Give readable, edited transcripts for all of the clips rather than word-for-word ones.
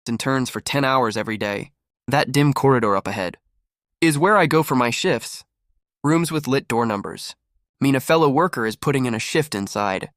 and turns for 10 hours every day. That dim corridor up ahead is where I go for my shifts. Rooms with lit door numbers mean a fellow worker is putting in a shift inside.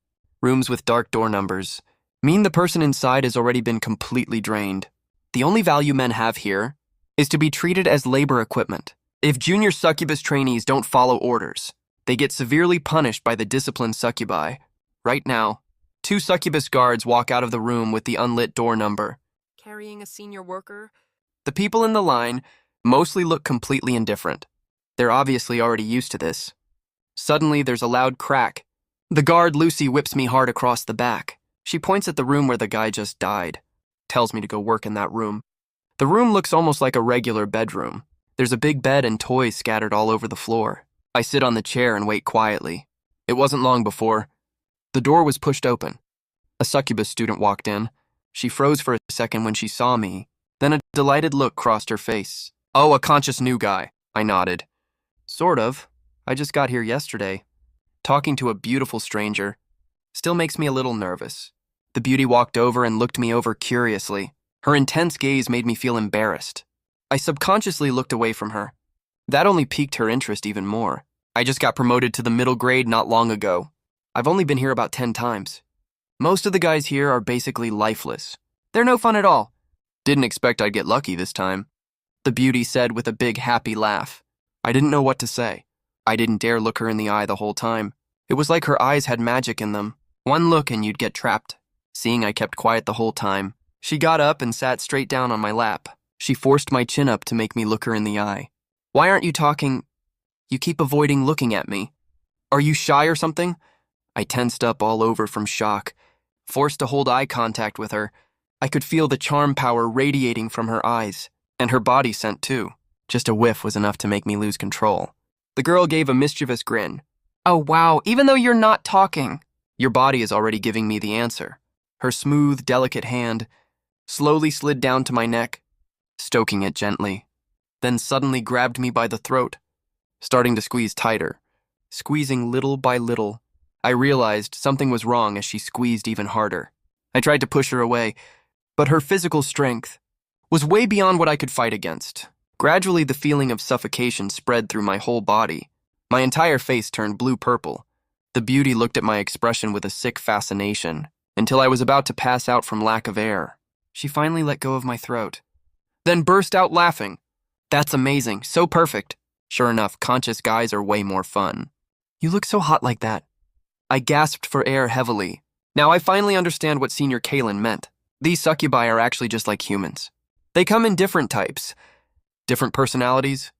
Rooms with dark door numbers mean the person inside has already been completely drained. The only value men have here is to be treated as labor equipment. If junior succubus trainees don't follow orders, they get severely punished by the disciplined succubi. Right now, 2 succubus guards walk out of the room with the unlit door number, carrying a senior worker. The people in the line mostly look completely indifferent. They're obviously already used to this. Suddenly, there's a loud crack. The guard, Lucy, whips me hard across the back. She points at the room where the guy just died, tells me to go work in that room. The room looks almost like a regular bedroom. There's a big bed and toys scattered all over the floor. I sit on the chair and wait quietly. It wasn't long before the door was pushed open. A succubus student walked in. She froze for a second when she saw me. Then a delighted look crossed her face. "Oh, a conscious new guy," I nodded. "Sort of. I just got here yesterday." Talking to a beautiful stranger still makes me a little nervous. The beauty walked over and looked me over curiously. Her intense gaze made me feel embarrassed. I subconsciously looked away from her. That only piqued her interest even more. I just got promoted to the middle grade not long ago. I've only been here about 10 times. Most of the guys here are basically lifeless. They're no fun at all. Didn't expect I'd get lucky this time, the beauty said with a big happy laugh. I didn't know what to say. I didn't dare look her in the eye the whole time. It was like her eyes had magic in them. One look and you'd get trapped. Seeing I kept quiet the whole time, she got up and sat straight down on my lap. She forced my chin up to make me look her in the eye. "Why aren't you talking? You keep avoiding looking at me. Are you shy or something?" I tensed up all over from shock. Forced to hold eye contact with her, I could feel the charm power radiating from her eyes, and her body scent too. Just a whiff was enough to make me lose control. The girl gave a mischievous grin. "Oh wow, even though you're not talking, your body is already giving me the answer." Her smooth, delicate hand slowly slid down to my neck, stoking it gently, then suddenly grabbed me by the throat, starting to squeeze tighter. Squeezing little by little, I realized something was wrong as she squeezed even harder. I tried to push her away, but her physical strength was way beyond what I could fight against. Gradually, the feeling of suffocation spread through my whole body. My entire face turned blue-purple. The beauty looked at my expression with a sick fascination, until I was about to pass out from lack of air. She finally let go of my throat, then burst out laughing. "That's amazing, so perfect." Sure enough, conscious guys are way more fun. "You look so hot like that." I gasped for air heavily. Now I finally understand what Senior Kalen meant. These succubi are actually just like humans. They come in different types, different personalities,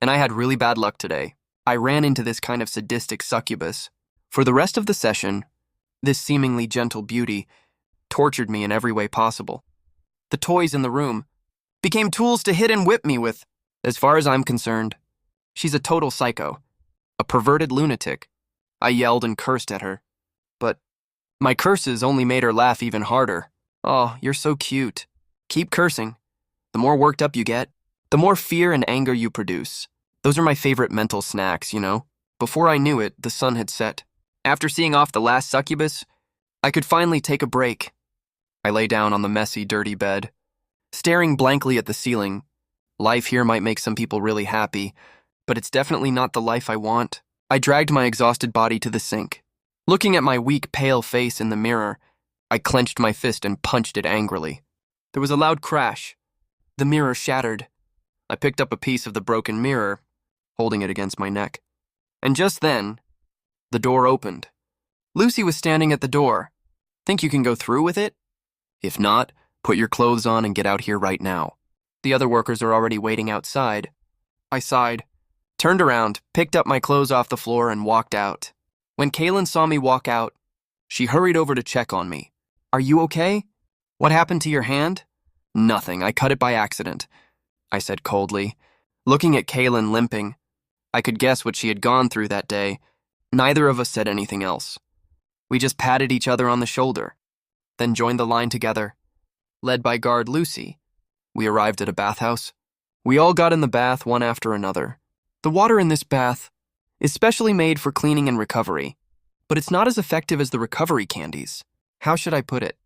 and I had really bad luck today. I ran into this kind of sadistic succubus. For the rest of the session, this seemingly gentle beauty tortured me in every way possible. The toys in the room became tools to hit and whip me with. As far as I'm concerned, she's a total psycho, a perverted lunatic. I yelled and cursed at her, but my curses only made her laugh even harder. "Oh, you're so cute. Keep cursing. The more worked up you get, the more fear and anger you produce. Those are my favorite mental snacks, you know." Before I knew it, the sun had set. After seeing off the last succubus, I could finally take a break. I lay down on the messy, dirty bed, staring blankly at the ceiling. Life here might make some people really happy, but it's definitely not the life I want. I dragged my exhausted body to the sink. Looking at my weak, pale face in the mirror, I clenched my fist and punched it angrily. There was a loud crash. The mirror shattered. I picked up a piece of the broken mirror, holding it against my neck. And just then, the door opened. Lucy was standing at the door. "Think you can go through with it? If not, put your clothes on and get out here right now. The other workers are already waiting outside." I sighed, turned around, picked up my clothes off the floor, and walked out. When Kaylin saw me walk out, she hurried over to check on me. "Are you okay? What happened to your hand?" "Nothing, I cut it by accident," I said coldly. Looking at Kaylin limping, I could guess what she had gone through that day. Neither of us said anything else. We just patted each other on the shoulder, then joined the line together. Led by guard Lucy, we arrived at a bathhouse. We all got in the bath one after another. The water in this bath is specially made for cleaning and recovery, but it's not as effective as the recovery candies. How should I put it?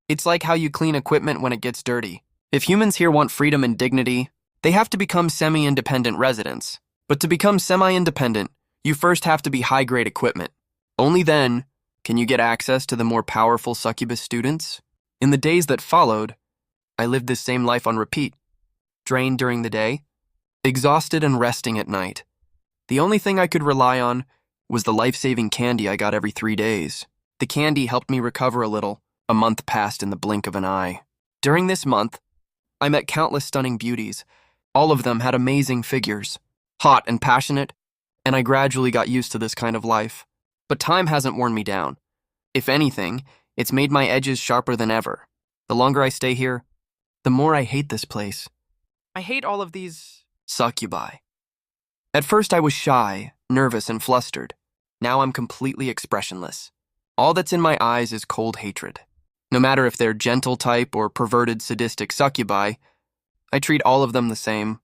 It's like how you clean equipment when it gets dirty. If humans here want freedom and dignity, they have to become semi-independent residents. But to become semi-independent, you first have to be high-grade equipment. Only then can you get access to the more powerful succubus students. In the days that followed, I lived this same life on repeat. Drained during the day, exhausted and resting at night. The only thing I could rely on was the life-saving candy I got every 3 days. The candy helped me recover a little. A month passed in the blink of an eye. During this month, I met countless stunning beauties. All of them had amazing figures, hot and passionate, and I gradually got used to this kind of life. But time hasn't worn me down. If anything, it's made my edges sharper than ever. The longer I stay here, the more I hate this place. I hate all of these succubi. At first I was shy, nervous, and flustered. Now I'm completely expressionless. All that's in my eyes is cold hatred. No matter if they're gentle type or perverted sadistic succubi, I treat all of them the same.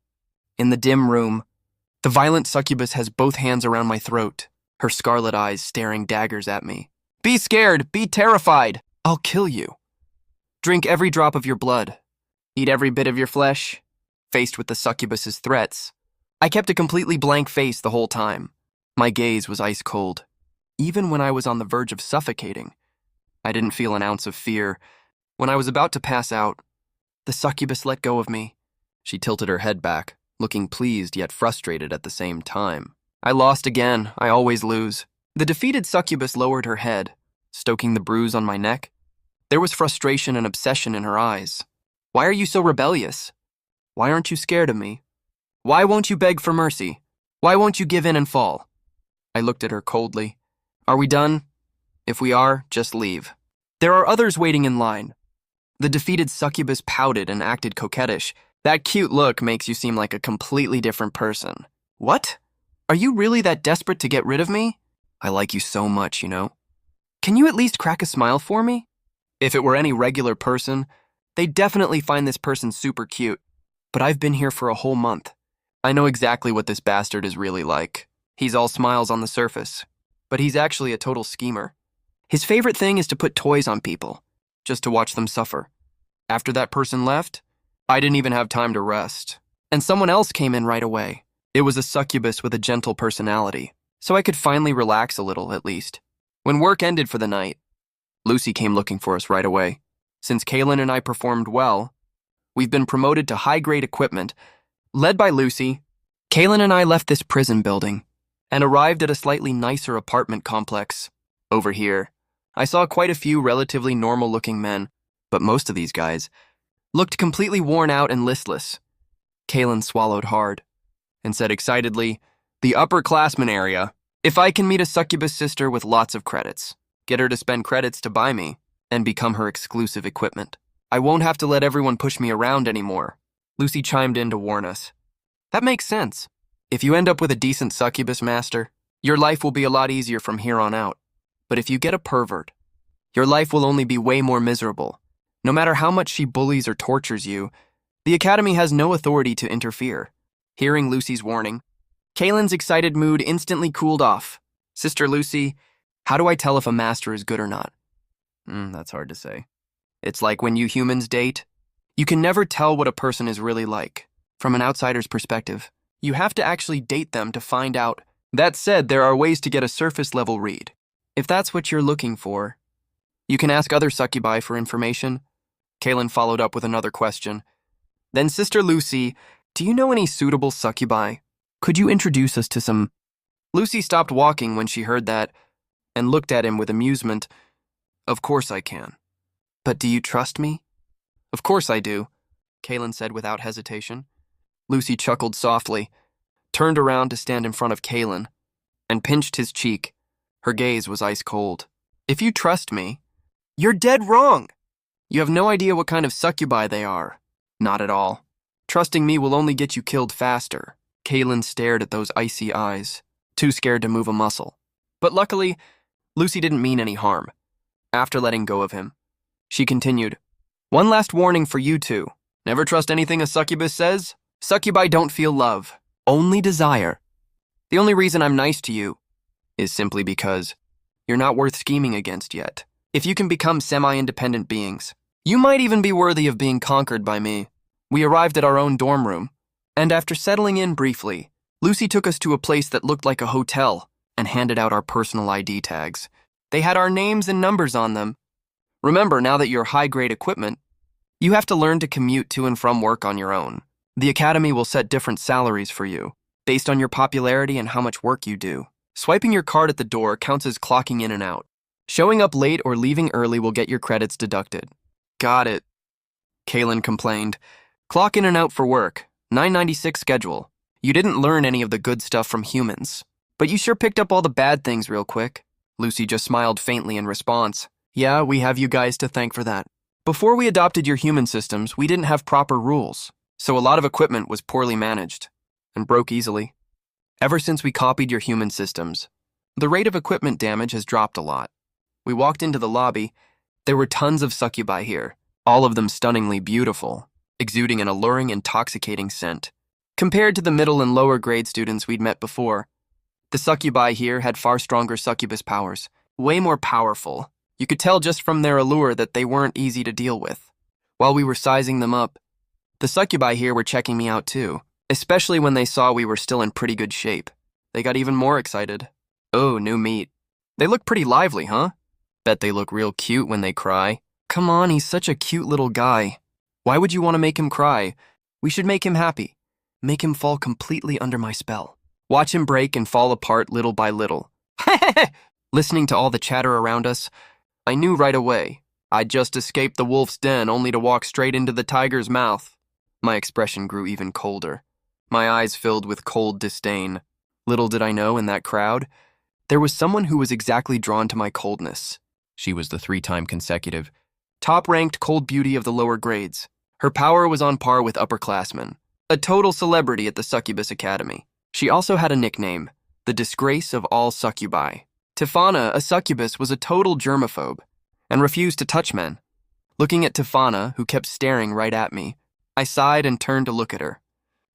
In the dim room, the violent succubus has both hands around my throat, her scarlet eyes staring daggers at me. Be scared, be terrified, I'll kill you. Drink every drop of your blood, eat every bit of your flesh. Faced with the succubus's threats, I kept a completely blank face the whole time. My gaze was ice cold. Even when I was on the verge of suffocating, I didn't feel an ounce of fear. When I was about to pass out, the succubus let go of me. She tilted her head back, looking pleased yet frustrated at the same time. I lost again. I always lose. The defeated succubus lowered her head, stoking the bruise on my neck. There was frustration and obsession in her eyes. Why are you so rebellious? Why aren't you scared of me? Why won't you beg for mercy? Why won't you give in and fall? I looked at her coldly. Are we done? If we are, just leave. There are others waiting in line. The defeated succubus pouted and acted coquettish. That cute look makes you seem like a completely different person. What? Are you really that desperate to get rid of me? I like you so much, you know. Can you at least crack a smile for me? If it were any regular person, they'd definitely find this person super cute. But I've been here for a whole month. I know exactly what this bastard is really like. He's all smiles on the surface, but he's actually a total schemer. His favorite thing is to put toys on people, just to watch them suffer. After that person left, I didn't even have time to rest. And someone else came in right away. It was a succubus with a gentle personality, so I could finally relax a little, at least. When work ended for the night, Lucy came looking for us right away. Since Kaylin and I performed well, we've been promoted to high-grade equipment. Led by Lucy, Kaylin and I left this prison building and arrived at a slightly nicer apartment complex. Over here, I saw quite a few relatively normal-looking men, but most of these guys looked completely worn out and listless. Kaylin swallowed hard and said excitedly, "The upperclassman area. If I can meet a succubus sister with lots of credits, get her to spend credits to buy me, and become her exclusive equipment, I won't have to let everyone push me around anymore." Lucy chimed in to warn us. That makes sense. If you end up with a decent succubus master, your life will be a lot easier from here on out. But if you get a pervert, your life will only be way more miserable. No matter how much she bullies or tortures you, the Academy has no authority to interfere. Hearing Lucy's warning, Kaylin's excited mood instantly cooled off. Sister Lucy, how do I tell if a master is good or not? That's hard to say. It's like when you humans date. You can never tell what a person is really like. From an outsider's perspective, you have to actually date them to find out. That said, there are ways to get a surface-level read. If that's what you're looking for, you can ask other succubi for information. Kaylin followed up with another question. Then, Sister Lucy, do you know any suitable succubi? Could you introduce us to some? Lucy stopped walking when she heard that and looked at him with amusement. Of course I can. But do you trust me? Of course I do, Kaylin said without hesitation. Lucy chuckled softly, turned around to stand in front of Kaylin, and pinched his cheek. Her gaze was ice cold. If you trust me, you're dead wrong. You have no idea what kind of succubi they are. Not at all. Trusting me will only get you killed faster. Kaylin stared at those icy eyes, too scared to move a muscle. But luckily, Lucy didn't mean any harm. After letting go of him, she continued, "One last warning for you two. Never trust anything a succubus says. Succubi don't feel love, only desire. The only reason I'm nice to you is simply because you're not worth scheming against yet. If you can become semi-independent beings, you might even be worthy of being conquered by me. We arrived at our own dorm room, and after settling in briefly, Lucy took us to a place that looked like a hotel and handed out our personal ID tags. They had our names and numbers on them. Remember, now that you're high-grade equipment, you have to learn to commute to and from work on your own. The academy will set different salaries for you, based on your popularity and how much work you do. Swiping your card at the door counts as clocking in and out. Showing up late or leaving early will get your credits deducted. Got it, Kaylin complained. Clock in and out for work, 9:96 schedule. You didn't learn any of the good stuff from humans, but you sure picked up all the bad things real quick. Lucy just smiled faintly in response. Yeah, we have you guys to thank for that. Before we adopted your human systems, we didn't have proper rules, so a lot of equipment was poorly managed and broke easily. Ever since we copied your human systems, the rate of equipment damage has dropped a lot. We walked into the lobby. There were tons of succubi here, all of them stunningly beautiful, exuding an alluring, intoxicating scent. Compared to the middle and lower grade students we'd met before, the succubi here had far stronger succubus powers, way more powerful. You could tell just from their allure that they weren't easy to deal with. While we were sizing them up, the succubi here were checking me out too, especially when they saw we were still in pretty good shape. They got even more excited. Oh, new meat. They look pretty lively, huh? Bet they look real cute when they cry. Come on, he's such a cute little guy. Why would you want to make him cry? We should make him happy. Make him fall completely under my spell. Watch him break and fall apart little by little. Listening to all the chatter around us, I knew right away I'd just escaped the wolf's den only to walk straight into the tiger's mouth. My expression grew even colder. My eyes filled with cold disdain. Little did I know, in that crowd, there was someone who was exactly drawn to my coldness. She was the 3-time consecutive, top-ranked cold beauty of the lower grades. Her power was on par with upperclassmen, a total celebrity at the Succubus Academy. She also had a nickname, the disgrace of all succubi. Tefana, a succubus, was a total germaphobe and refused to touch men. Looking at Tefana, who kept staring right at me, I sighed and turned to look at her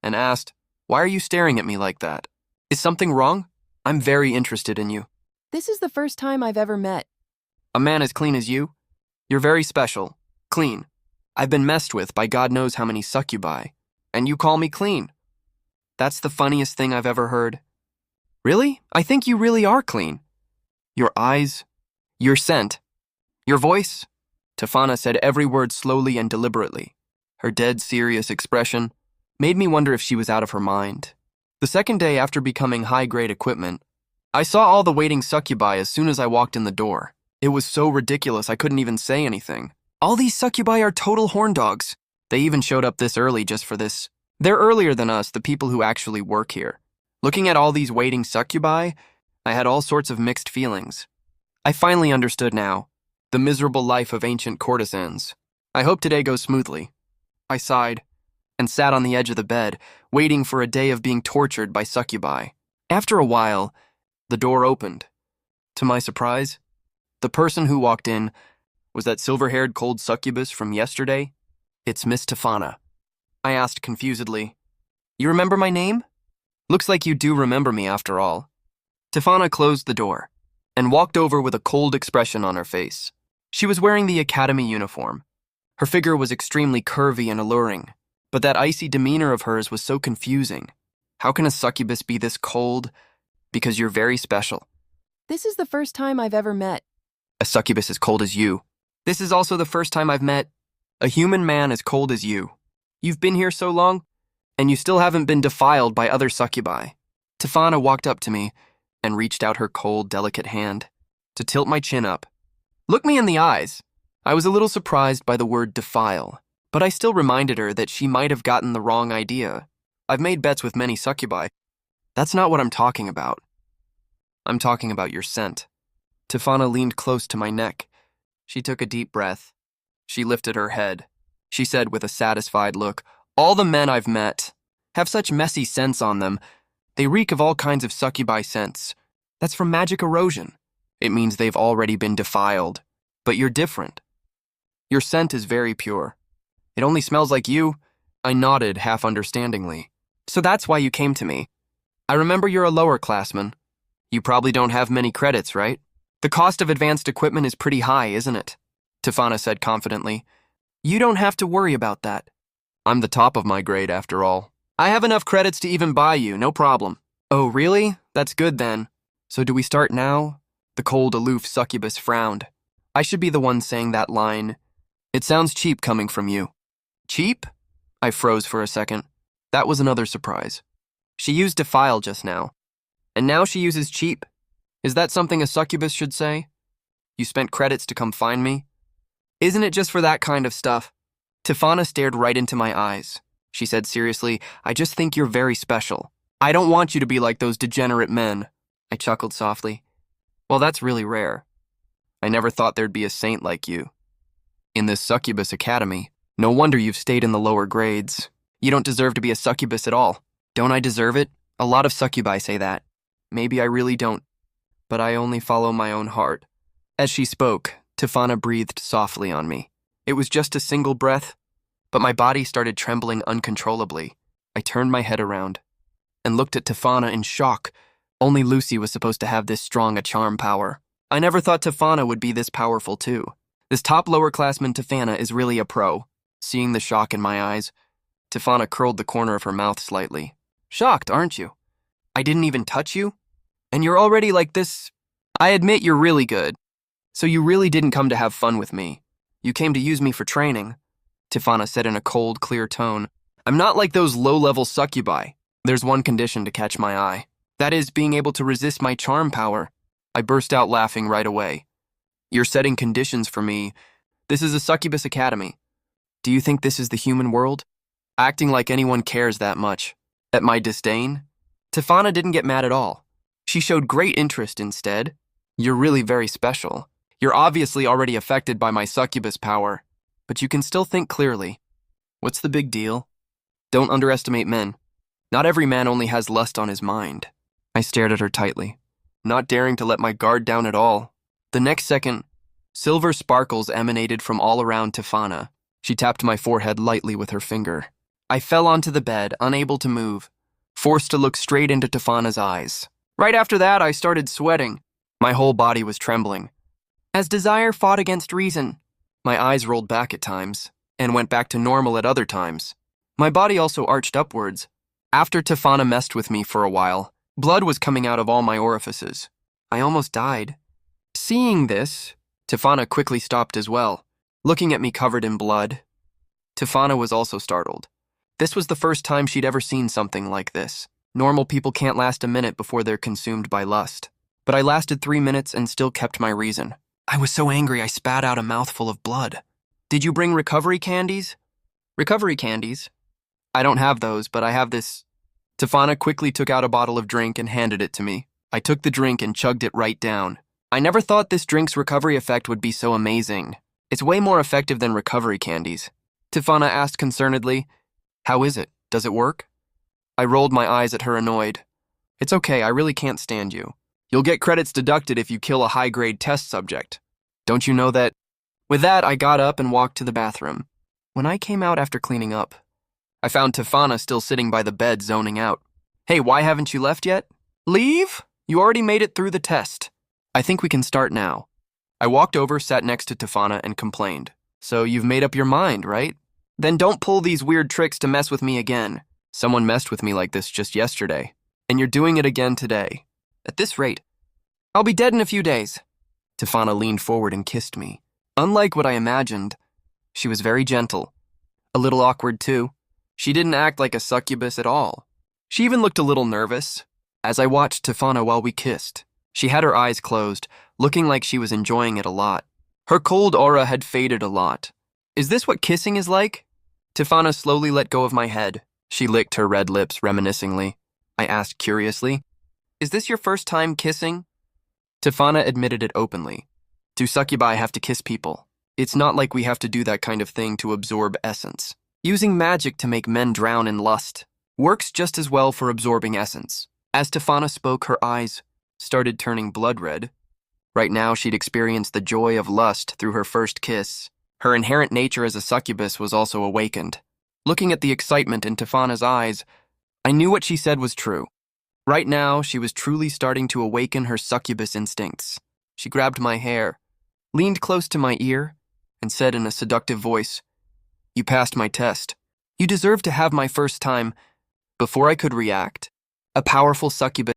and asked, "Why are you staring at me like that? Is something wrong? I'm very interested in you." This is the first time I've ever met. A man as clean as you? You're very special. Clean. I've been messed with by God knows how many succubi, and you call me clean. That's the funniest thing I've ever heard. Really? I think you really are clean. Your eyes, your scent, your voice. Tefana said every word slowly and deliberately. Her dead serious expression made me wonder if she was out of her mind. The second day after becoming high-grade equipment, I saw all the waiting succubi as soon as I walked in the door. It was so ridiculous I couldn't even say anything. All these succubi are total horn dogs. They even showed up this early just for this. They're earlier than us, the people who actually work here. Looking at all these waiting succubi, I had all sorts of mixed feelings. I finally understood now. The miserable life of ancient courtesans. I hope today goes smoothly. I sighed and sat on the edge of the bed, waiting for a day of being tortured by succubi. After a while, the door opened. To my surprise, the person who walked in was that silver-haired cold succubus from yesterday. It's Miss Tefana. I asked confusedly, "You remember my name?" "Looks like you do remember me after all." Tefana closed the door and walked over with a cold expression on her face. She was wearing the academy uniform. Her figure was extremely curvy and alluring, but that icy demeanor of hers was so confusing. How can a succubus be this cold? Because you're very special. This is the first time I've ever met. A succubus as cold as you. This is also the first time I've met a human man as cold as you. You've been here so long, and you still haven't been defiled by other succubi. Tefana walked up to me and reached out her cold, delicate hand to tilt my chin up. Look me in the eyes. I was a little surprised by the word defile, but I still reminded her that she might have gotten the wrong idea. I've made bets with many succubi. That's not what I'm talking about. I'm talking about your scent. Tefana leaned close to my neck. She took a deep breath. She lifted her head. She said with a satisfied look, "All the men I've met have such messy scents on them. They reek of all kinds of succubi scents. That's from magic erosion. It means they've already been defiled. But you're different. Your scent is very pure. It only smells like you." I nodded half understandingly. "So that's why you came to me. I remember you're a lower classman. You probably don't have many credits, right? The cost of advanced equipment is pretty high, isn't it?" Tefana said confidently. "You don't have to worry about that. I'm the top of my grade after all. I have enough credits to even buy you, no problem. Oh, really? That's good then. So do we start now? The cold, aloof succubus frowned. I should be the one saying that line. It sounds cheap coming from you. Cheap? I froze for a second. That was another surprise. She used defile just now. And now she uses cheap. Is that something a succubus should say? You spent credits to come find me? Isn't it just for that kind of stuff? Tefana stared right into my eyes. She said seriously, I just think you're very special. I don't want you to be like those degenerate men. I chuckled softly. Well, that's really rare. I never thought there'd be a saint like you. In this succubus academy, no wonder you've stayed in the lower grades. You don't deserve to be a succubus at all. Don't I deserve it? A lot of succubi say that. Maybe I really don't, but I only follow my own heart. As she spoke, Tefana breathed softly on me. It was just a single breath, but my body started trembling uncontrollably. I turned my head around and looked at Tefana in shock. Only Lucy was supposed to have this strong a charm power. I never thought Tefana would be this powerful too. This top lower-classman Tefana is really a pro. Seeing the shock in my eyes, Tefana curled the corner of her mouth slightly. Shocked, aren't you? I didn't even touch you? And you're already like this? I admit you're really good. So you really didn't come to have fun with me. You came to use me for training, Tefana said in a cold, clear tone. I'm not like those low-level succubi. There's one condition to catch my eye. That is, being able to resist my charm power. I burst out laughing right away. You're setting conditions for me. This is a succubus academy. Do you think this is the human world? Acting like anyone cares that much. At my disdain? Tefana didn't get mad at all. She showed great interest instead. You're really very special. You're obviously already affected by my succubus power, but you can still think clearly. What's the big deal? Don't underestimate men. Not every man only has lust on his mind. I stared at her tightly, not daring to let my guard down at all. The next second, silver sparkles emanated from all around Tefana. She tapped my forehead lightly with her finger. I fell onto the bed, unable to move, forced to look straight into Tefana's eyes. Right after that, I started sweating. My whole body was trembling. As desire fought against reason, my eyes rolled back at times, and went back to normal at other times. My body also arched upwards. After Tefana messed with me for a while, blood was coming out of all my orifices. I almost died. Seeing this, Tefana quickly stopped as well, looking at me covered in blood. Tefana was also startled. This was the first time she'd ever seen something like this. Normal people can't last a minute before they're consumed by lust. But I lasted 3 minutes and still kept my reason. I was so angry I spat out a mouthful of blood. Did you bring recovery candies? Recovery candies? I don't have those, but I have this. Tefana quickly took out a bottle of drink and handed it to me. I took the drink and chugged it right down. I never thought this drink's recovery effect would be so amazing. It's way more effective than recovery candies. Tefana asked concernedly, How is it? Does it work? I rolled my eyes at her annoyed. It's okay, I really can't stand you. You'll get credits deducted if you kill a high-grade test subject. Don't you know that? With that, I got up and walked to the bathroom. When I came out after cleaning up, I found Tefana still sitting by the bed zoning out. Hey, why haven't you left yet? Leave? You already made it through the test. I think we can start now. I walked over, sat next to Tefana, and complained. So you've made up your mind, right? Then don't pull these weird tricks to mess with me again. Someone messed with me like this just yesterday, and you're doing it again today. At this rate, I'll be dead in a few days. Tefana leaned forward and kissed me. Unlike what I imagined, she was very gentle. A little awkward, too. She didn't act like a succubus at all. She even looked a little nervous. As I watched Tefana while we kissed, she had her eyes closed, looking like she was enjoying it a lot. Her cold aura had faded a lot. Is this what kissing is like? Tefana slowly let go of my head. She licked her red lips reminiscingly. I asked curiously, Is this your first time kissing? Tefana admitted it openly. Do succubi have to kiss people? It's not like we have to do that kind of thing to absorb essence. Using magic to make men drown in lust works just as well for absorbing essence. As Tefana spoke, her eyes started turning blood red. Right now, she'd experienced the joy of lust through her first kiss. Her inherent nature as a succubus was also awakened. Looking at the excitement in Tefana's eyes, I knew what she said was true. Right now, she was truly starting to awaken her succubus instincts. She grabbed my hair, leaned close to my ear, and said in a seductive voice, You passed my test. You deserve to have my first time. Before I could react, a powerful succubus